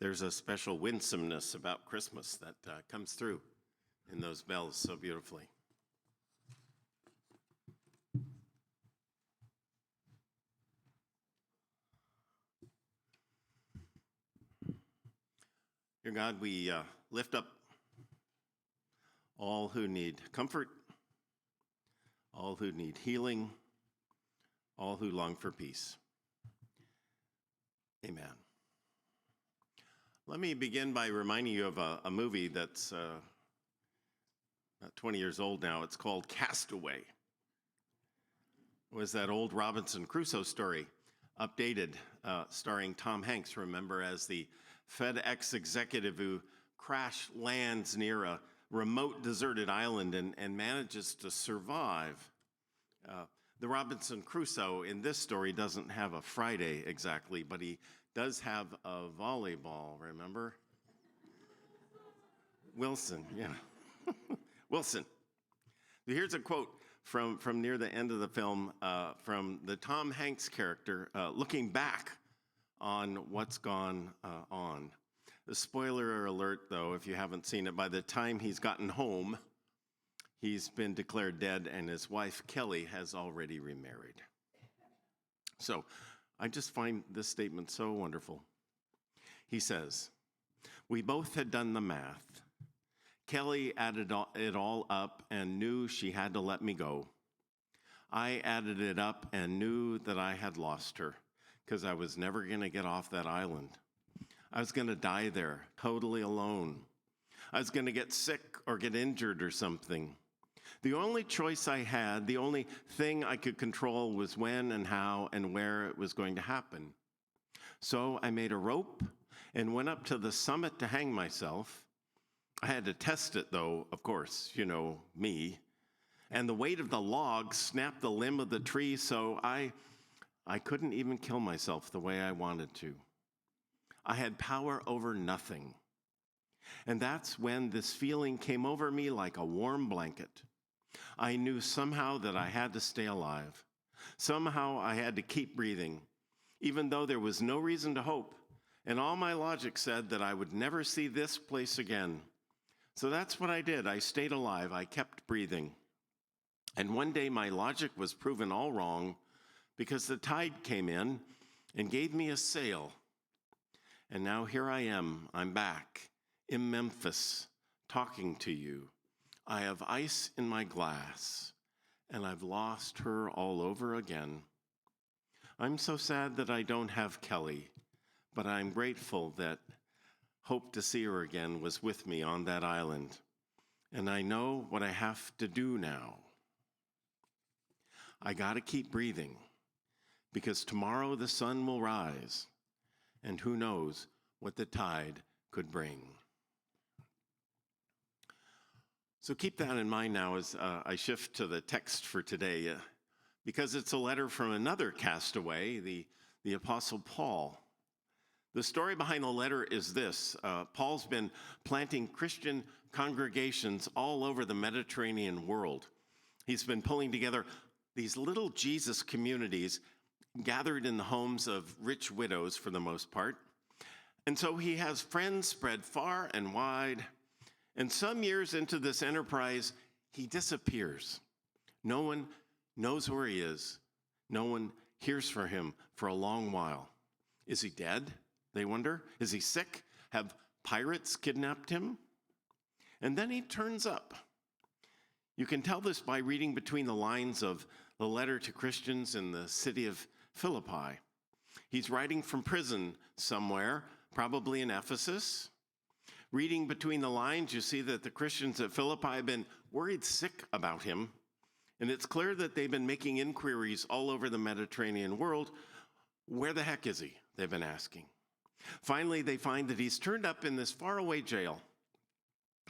There's a special winsomeness about Christmas that comes through in those bells so beautifully. Dear God, we lift up all who need comfort, all who need healing, all who long for peace. Amen. Let me begin by reminding you of a movie that's about 20 years old now. It's called Castaway. It was that old Robinson Crusoe story, updated, starring Tom Hanks, remember, as the FedEx executive who crash lands near a remote deserted island and manages to survive. The Robinson Crusoe in this story doesn't have a Friday exactly, but he does have a volleyball, remember? Wilson, yeah. Wilson. Here's a quote from near the end of the film from the Tom Hanks character looking back on what's gone on. The spoiler alert, though, if you haven't seen it, by the time he's gotten home, he's been declared dead and his wife, Kelly, has already remarried. So I just find this statement so wonderful. He says, "We both had done the math. Kelly added it all up and knew she had to let me go. I added it up and knew that I had lost her because I was never going to get off that island. I was going to die there, totally alone. I was going to get sick or get injured or something. The only choice I had, the only thing I could control was when and how and where it was going to happen. So I made a rope and went up to the summit to hang myself. I had to test it, though, of course, you know, me. And the weight of the log snapped the limb of the tree, so I couldn't even kill myself the way I wanted to. I had power over nothing. And that's when this feeling came over me like a warm blanket. I knew somehow that I had to stay alive. Somehow I had to keep breathing, even though there was no reason to hope. And all my logic said that I would never see this place again. So that's what I did. I stayed alive. I kept breathing. And one day my logic was proven all wrong because the tide came in and gave me a sail. And now here I am. I'm back in Memphis talking to you. I have ice in my glass, and I've lost her all over again. I'm so sad that I don't have Kelly, but I'm grateful that hope to see her again was with me on that island. And I know what I have to do now. I got to keep breathing, because tomorrow the sun will rise, and who knows what the tide could bring." So keep that in mind now as I shift to the text for today, because it's a letter from another castaway, the Apostle Paul. The story behind the letter is this. Paul's been planting Christian congregations all over the Mediterranean world. He's been pulling together these little Jesus communities gathered in the homes of rich widows for the most part. And so he has friends spread far and wide. And some years into this enterprise, he disappears. No one knows where he is. No one hears from him for a long while. Is he dead? They wonder. Is he sick? Have pirates kidnapped him? And then he turns up. You can tell this by reading between the lines of the letter to Christians in the city of Philippi. He's writing from prison somewhere, probably in Ephesus. Reading between the lines, you see that the Christians at Philippi have been worried sick about him. And it's clear that they've been making inquiries all over the Mediterranean world. Where the heck is he? They've been asking. Finally, they find that he's turned up in this faraway jail.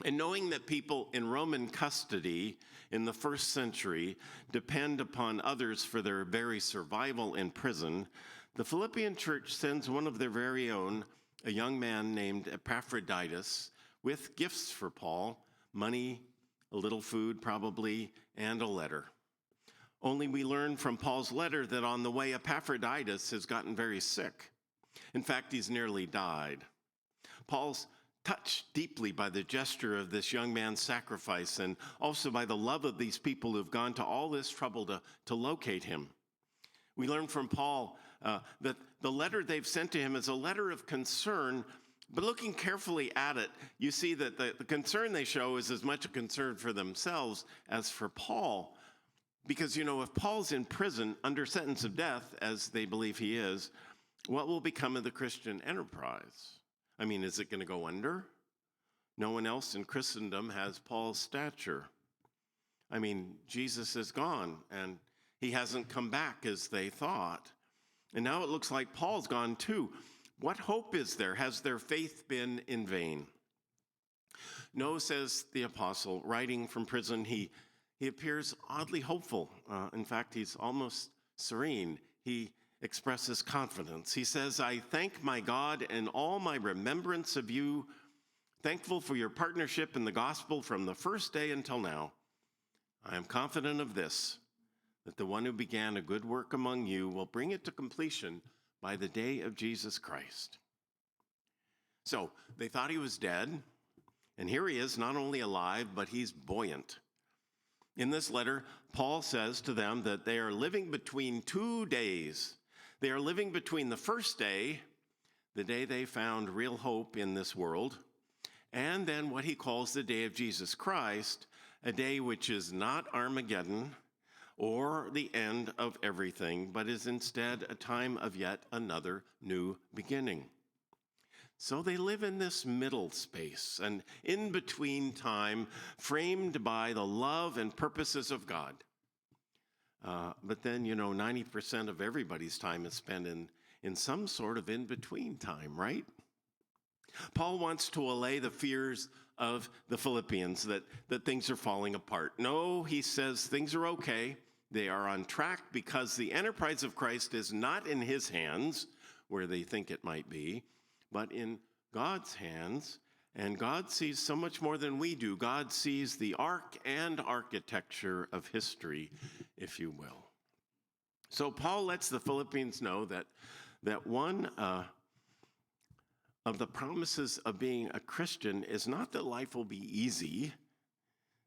And knowing that people in Roman custody in the first century depend upon others for their very survival in prison, the Philippian church sends one of their very own, a young man named Epaphroditus, with gifts for Paul, money, a little food probably, and a letter. Only we learn from Paul's letter that on the way, Epaphroditus has gotten very sick. In fact, he's nearly died. Paul's touched deeply by the gesture of this young man's sacrifice and also by the love of these people who've gone to all this trouble to locate him. We learn from Paul that the letter they've sent to him is a letter of concern, but looking carefully at it, you see that the concern they show is as much a concern for themselves as for Paul. Because, if Paul's in prison under sentence of death, as they believe he is, what will become of the Christian enterprise? I mean, is it going to go under? No one else in Christendom has Paul's stature. I mean, Jesus is gone, and he hasn't come back as they thought. And now it looks like Paul's gone too. What hope is there? Has their faith been in vain? No, says the apostle, writing from prison, he appears oddly hopeful. In fact, he's almost serene. He expresses confidence. He says, I thank my God in all my remembrance of you, thankful for your partnership in the gospel from the first day until now. I am confident of this, that the one who began a good work among you will bring it to completion by the day of Jesus Christ. So they thought he was dead, and here he is, not only alive, but he's buoyant. In this letter, Paul says to them that they are living between 2 days. They are living between the first day, the day they found real hope in this world, and then what he calls the day of Jesus Christ, a day which is not Armageddon or the end of everything, but is instead a time of yet another new beginning. So they live in this middle space, an in-between time framed by the love and purposes of God. But then, 90% of everybody's time is spent in some sort of in-between time, right? Paul wants to allay the fears of the Philippians that things are falling apart. No, he says things are okay. They are on track because the enterprise of Christ is not in his hands, where they think it might be, but in God's hands. And God sees so much more than we do. God sees the arc and architecture of history, if you will. So Paul lets the Philippians know that one of the promises of being a Christian is not that life will be easy,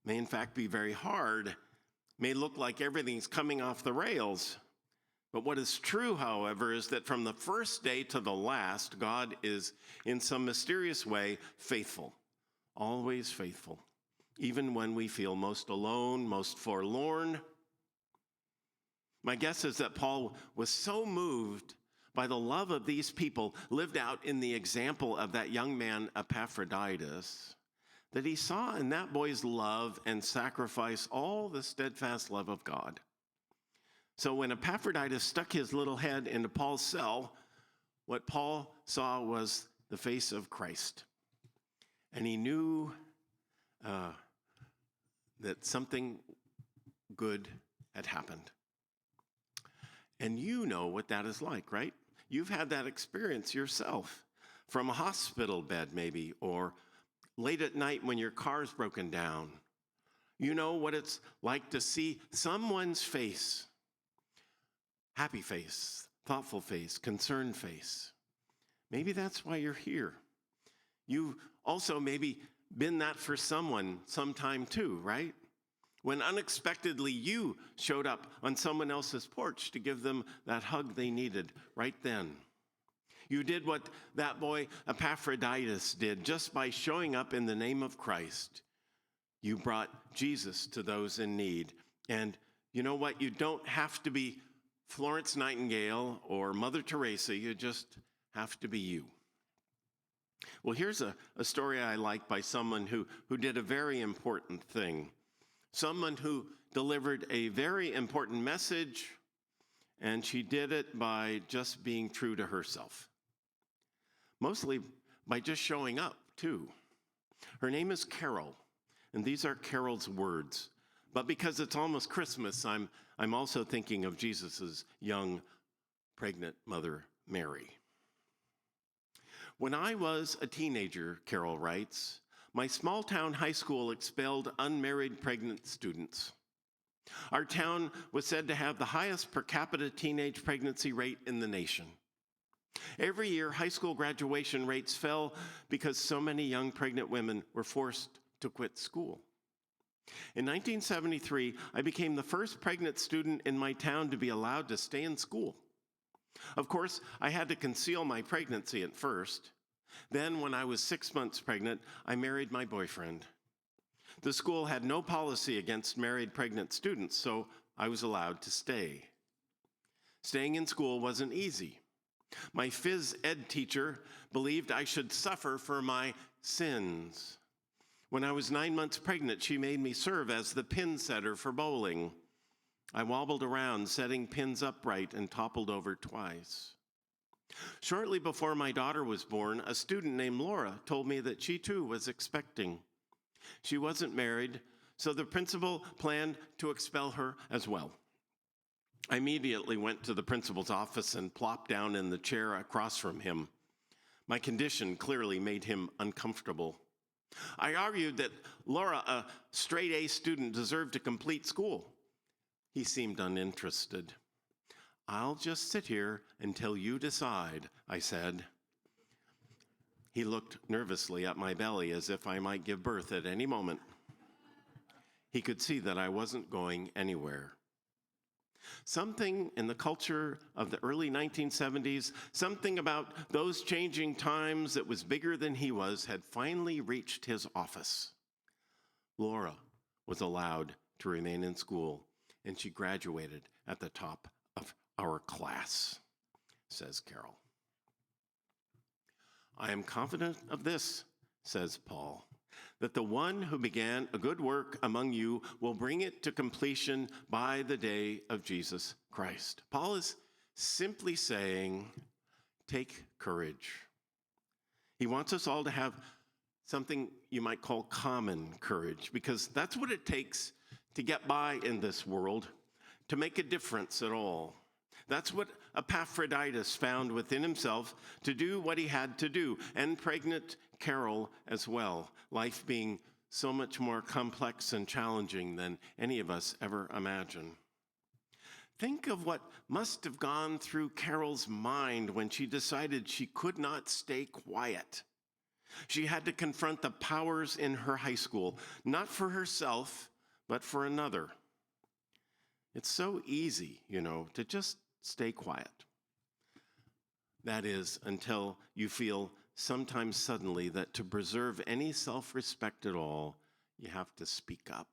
may in fact be very hard, may look like everything's coming off the rails. But what is true, however, is that from the first day to the last, God is in some mysterious way faithful, always faithful, even when we feel most alone, most forlorn. My guess is that Paul was so moved by the love of these people lived out in the example of that young man Epaphroditus, that he saw in that boy's love and sacrifice all the steadfast love of God. So when Epaphroditus stuck his little head into Paul's cell, what Paul saw was the face of Christ. And he knew that something good had happened. And you know what that is like, right? You've had that experience yourself, from a hospital bed maybe, or late at night when your car's broken down. You know what it's like to see someone's face, happy face, thoughtful face, concerned face. Maybe that's why you're here. You've also maybe been that for someone sometime too, right? When unexpectedly you showed up on someone else's porch to give them that hug they needed right then. You did what that boy Epaphroditus did just by showing up in the name of Christ. You brought Jesus to those in need. And you know what? You don't have to be Florence Nightingale or Mother Teresa. You just have to be you. Well, here's a story I like by someone who did a very important thing. Someone who delivered a very important message, and she did it by just being true to herself. Mostly by just showing up, too. Her name is Carol, and these are Carol's words. But because it's almost Christmas, I'm also thinking of Jesus' young, pregnant mother, Mary. When I was a teenager, Carol writes, my small-town high school expelled unmarried pregnant students. Our town was said to have the highest per capita teenage pregnancy rate in the nation. Every year, high school graduation rates fell because so many young pregnant women were forced to quit school. In 1973, I became the first pregnant student in my town to be allowed to stay in school. Of course, I had to conceal my pregnancy at first. Then, when I was 6 months pregnant, I married my boyfriend. The school had no policy against married pregnant students, so I was allowed to stay. Staying in school wasn't easy. My phys ed teacher believed I should suffer for my sins. When I was 9 months pregnant, she made me serve as the pin setter for bowling. I wobbled around, setting pins upright, and toppled over twice. Shortly before my daughter was born, a student named Laura told me that she too was expecting. She wasn't married, so the principal planned to expel her as well. I immediately went to the principal's office and plopped down in the chair across from him. My condition clearly made him uncomfortable. I argued that Laura, a straight-A student, deserved to complete school. He seemed uninterested. "I'll just sit here until you decide," I said. He looked nervously at my belly as if I might give birth at any moment. He could see that I wasn't going anywhere. Something in the culture of the early 1970s, something about those changing times that was bigger than he was, had finally reached his office. Laura was allowed to remain in school, and she graduated at the top of our class, says Carol. "I am confident of this," says Paul, "that the one who began a good work among you will bring it to completion by the day of Jesus Christ." Paul is simply saying, take courage. He wants us all to have something you might call common courage, because that's what it takes to get by in this world, to make a difference at all. That's what Epaphroditus found within himself to do what he had to do, and pregnant Carol as well, life being so much more complex and challenging than any of us ever imagine. Think of what must have gone through Carol's mind when she decided she could not stay quiet. She had to confront the powers in her high school, not for herself, but for another. It's so easy, to just stay quiet. That is, until you feel sometimes suddenly that to preserve any self-respect at all, you have to speak up.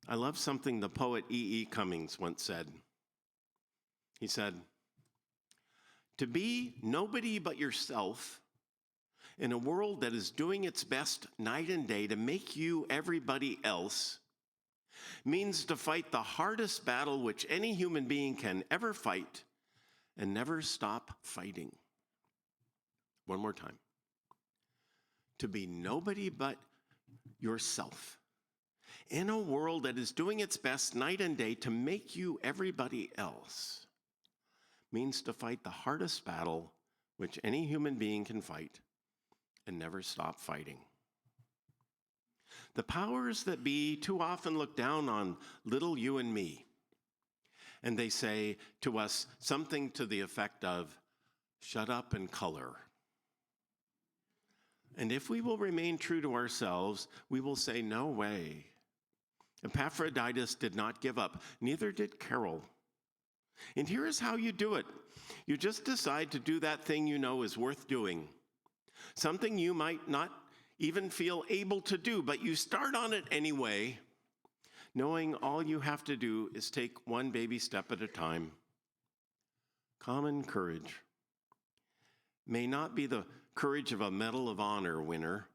I love something the poet E.E. Cummings once said. He said, "To be nobody but yourself in a world that is doing its best night and day to make you everybody else means to fight the hardest battle which any human being can ever fight and never stop fighting." One more time. To be nobody but yourself in a world that is doing its best night and day to make you everybody else means to fight the hardest battle which any human being can fight and never stop fighting. The powers that be too often look down on little you and me, and they say to us something to the effect of, "Shut up and color." And if we will remain true to ourselves, we will say, "No way." Epaphroditus did not give up, neither did Carol. And here is how you do it. You just decide to do that thing you know is worth doing. Something you might not even feel able to do, but you start on it anyway, knowing all you have to do is take one baby step at a time. Common courage may not be the courage of a Medal of Honor winner.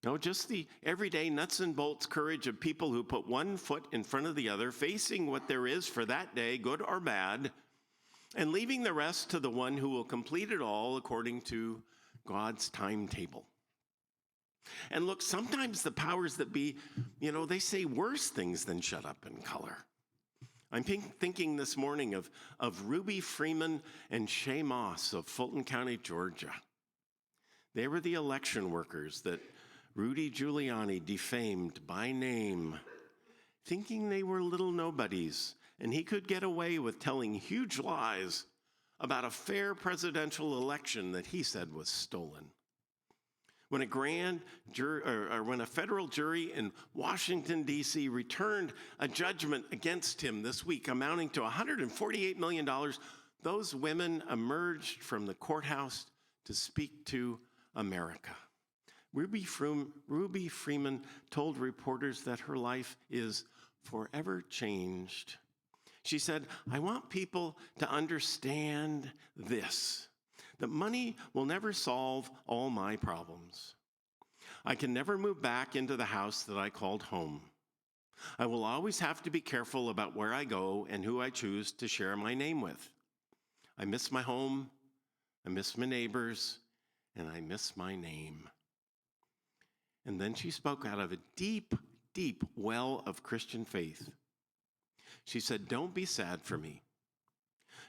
No, just the everyday nuts and bolts courage of people who put one foot in front of the other, facing what there is for that day, good or bad, and leaving the rest to the one who will complete it all according to God's timetable. And look, sometimes the powers that be, they say worse things than shut up and color. I'm thinking this morning of Ruby Freeman and Shay Moss of Fulton County, Georgia. They were the election workers that Rudy Giuliani defamed by name, thinking they were little nobodies and he could get away with telling huge lies about a fair presidential election that he said was stolen. When a federal jury in Washington, D.C. returned a judgment against him this week amounting to $148 million, those women emerged from the courthouse to speak to America. Ruby Freeman told reporters that her life is forever changed. She said, "I want people to understand this, that money will never solve all my problems. I can never move back into the house that I called home. I will always have to be careful about where I go and who I choose to share my name with. I miss my home, I miss my neighbors, and I miss my name." And then she spoke out of a deep, deep well of Christian faith. She said, "Don't be sad for me.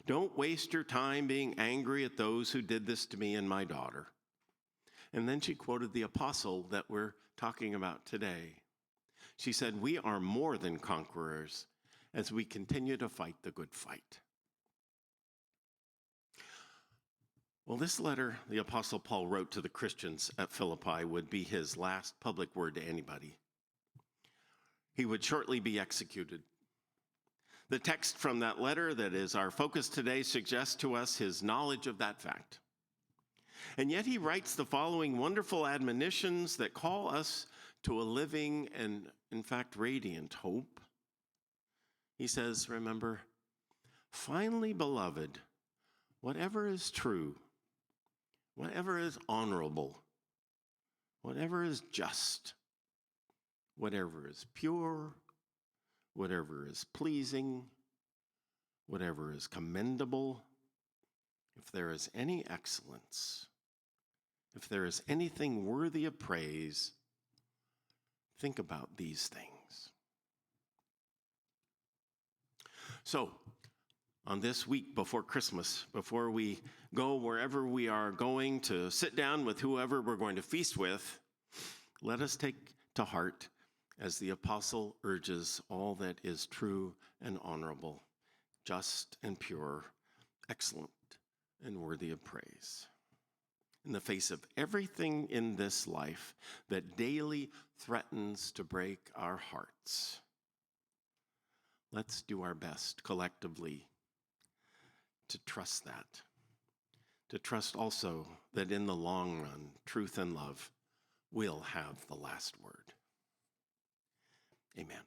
Don't waste your time being angry at those who did this to me and my daughter." And then she quoted the apostle that we're talking about today. She said, "We are more than conquerors as we continue to fight the good fight." Well, this letter the Apostle Paul wrote to the Christians at Philippi would be his last public word to anybody. He would shortly be executed. The text from that letter that is our focus today suggests to us his knowledge of that fact. And yet he writes the following wonderful admonitions that call us to a living and, in fact, radiant hope. He says, remember, "Finally, beloved, whatever is true, whatever is honorable, whatever is just, whatever is pure, whatever is pleasing, whatever is commendable, if there is any excellence, if there is anything worthy of praise, think about these things." So, on this week before Christmas, before we go wherever we are going to sit down with whoever we're going to feast with, let us take to heart as the apostle urges all that is true and honorable, just and pure, excellent and worthy of praise. In the face of everything in this life that daily threatens to break our hearts, let's do our best collectively to trust that, to trust also that in the long run, truth and love will have the last word. Amen.